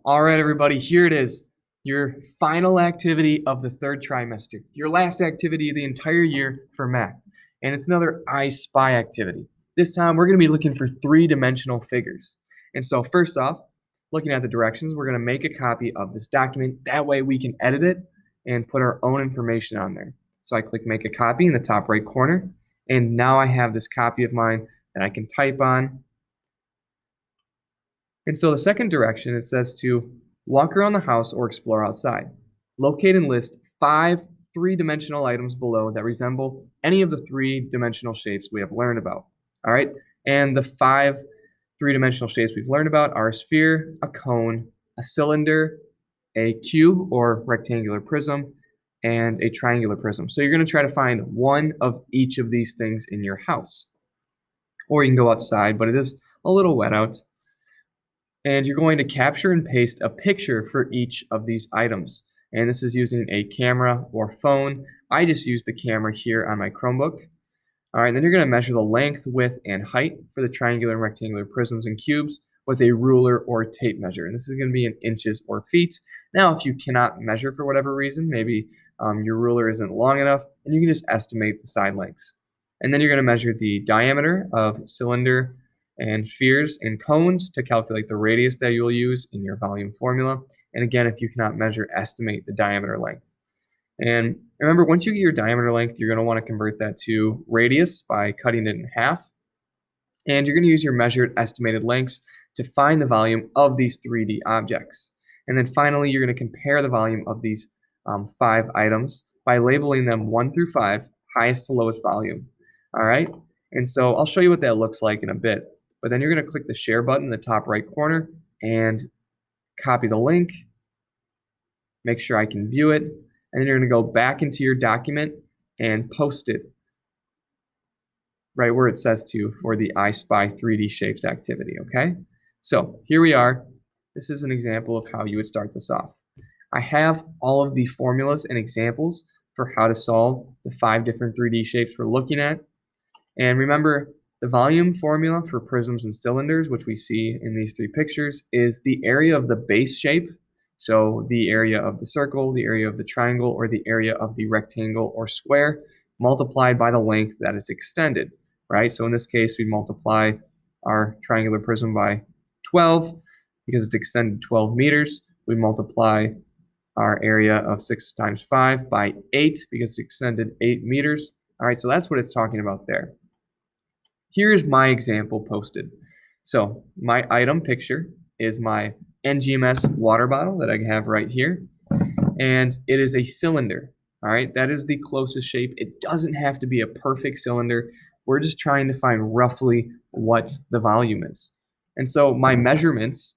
All right, everybody, here it is. Your final activity of the third trimester. Your last activity of the entire year for math. And it's another I Spy activity. This time, we're going to be looking for three-dimensional figures. And so first off, looking at the directions, we're going to make a copy of this document. That way we can edit it and put our own information on there. So I click Make a Copy in the top right corner. And now I have this copy of mine that I can type on. And so the second direction, it says to walk around the house or explore outside. Locate and list 5 three-dimensional items below that resemble any of the three-dimensional shapes we have learned about. All right, and the 5 three-dimensional shapes we've learned about are a sphere, a cone, a cylinder, a cube or rectangular prism, and a triangular prism. So you're going to try to find one of each of these things in your house. Or you can go outside, but it is a little wet out. And you're going to capture and paste a picture for each of these items. And this is using a camera or phone. I just use the camera here on my Chromebook. All right, then you're going to measure the length, width, and height for the triangular and rectangular prisms and cubes with a ruler or tape measure. And this is going to be in inches or feet. Now, if you cannot measure for whatever reason, maybe your ruler isn't long enough, and you can just estimate the side lengths. And then you're going to measure the diameter of cylinder and spheres and cones to calculate the radius that you'll use in your volume formula. And again, if you cannot measure, estimate the diameter length. And remember, once you get your diameter length, you're going to want to convert that to radius by cutting it in half. And you're going to use your measured estimated lengths to find the volume of these 3D objects. And then finally, you're going to compare the volume of these 5 items by labeling them 1 through 5, highest to lowest volume. All right? And so I'll show you what that looks like in a bit. But then you're going to click the share button in the top right corner and copy the link, make sure I can view it, and then you're going to go back into your document and post it right where it says to for the I Spy 3D Shapes activity, okay? So here we are. This is an example of how you would start this off. I have all of the formulas and examples for how to solve the 5 different 3D shapes we're looking at. And remember, the volume formula for prisms and cylinders, which we see in these 3 pictures, is the area of the base shape. So the area of the circle, the area of the triangle, or the area of the rectangle or square, multiplied by the length that is extended, right? So in this case, we multiply our triangular prism by 12 because it's extended 12 meters. We multiply our area of 6 times 5 by 8 because it's extended 8 meters. All right, so that's what it's talking about there. Here's my example posted. So my item picture is my NGMS water bottle that I have right here. And it is a cylinder. All right, that is the closest shape. It doesn't have to be a perfect cylinder. We're just trying to find roughly what the volume is. And so my measurements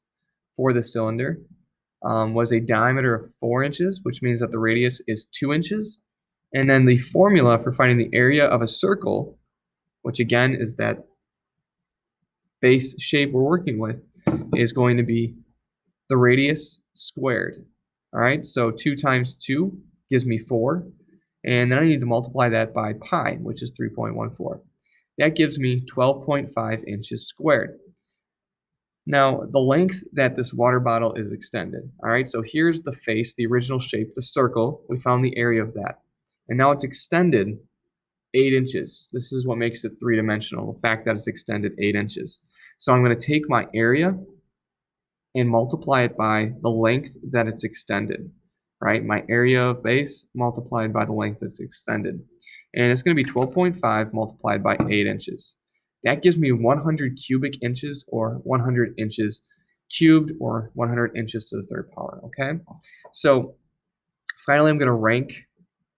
for the cylinder was a diameter of 4 inches, which means that the radius is 2 inches. And then the formula for finding the area of a circle, which again is that base shape we're working with, is going to be the radius squared. All right, so 2 times 2 gives me 4. And then I need to multiply that by pi, which is 3.14. That gives me 12.5 inches squared. Now, the length that this water bottle is extended. All right, so here's the face, the original shape, the circle. We found the area of that. And now it's extended 8 inches. This is what makes it three-dimensional, the fact that it's extended 8 inches. So I'm going to take my area and multiply it by the length that it's extended, right? My area of base multiplied by the length that's extended. And it's going to be 12.5 multiplied by 8 inches. That gives me 100 cubic inches, or 100 inches cubed, or 100 inches to the third power, okay? So finally, I'm going to rank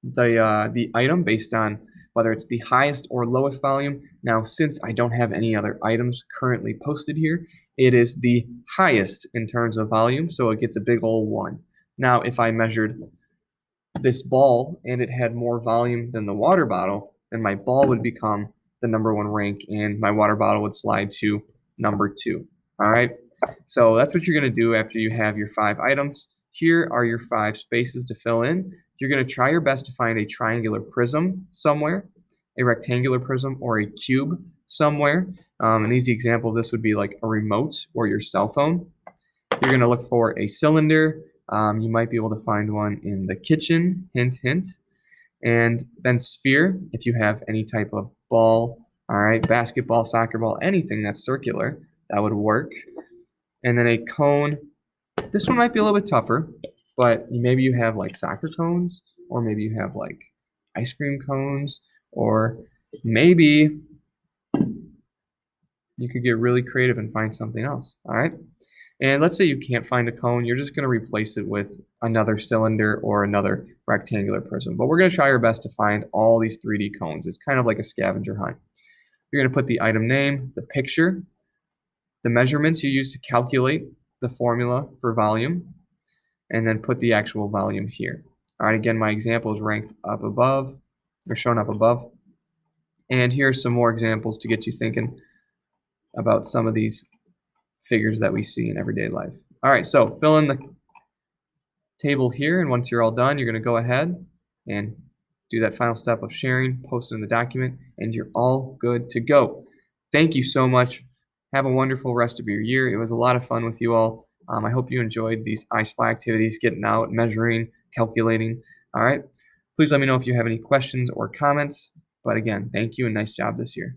the item based on whether it's the highest or lowest volume. Now, since I don't have any other items currently posted here, it is the highest in terms of volume, so it gets a big old 1. Now, if I measured this ball and it had more volume than the water bottle, then my ball would become the number 1 rank and my water bottle would slide to number 2. All right, so that's what you're going to do after you have your 5 items. Here are your 5 spaces to fill in. You're going to try your best to find a triangular prism somewhere, a rectangular prism, or a cube somewhere. An easy example of this would be like a remote or your cell phone. You're going to look for a cylinder. You might be able to find one in the kitchen, hint, hint. And then sphere, if you have any type of ball, all right, basketball, soccer ball, anything that's circular, that would work. And then a cone. This one might be a little bit tougher, but maybe you have like soccer cones, or maybe you have like ice cream cones, or maybe you could get really creative and find something else, all right? And let's say you can't find a cone, you're just going to replace it with another cylinder or another rectangular prism. But we're going to try our best to find all these 3D cones. It's kind of like a scavenger hunt. You're going to put the item name, the picture, the measurements you use to calculate the formula for volume, and then put the actual volume here. All right, again, my example is ranked up above, or shown up above. And here's some more examples to get you thinking about some of these figures that we see in everyday life. All right, so fill in the table here, and once you're all done, you're going to go ahead and do that final step of sharing, post it in the document, and you're all good to go. Thank you so much. Have a wonderful rest of your year. It was a lot of fun with you all. I hope you enjoyed these I Spy activities, getting out, measuring, calculating. All right. Please let me know if you have any questions or comments. But again, thank you and nice job this year.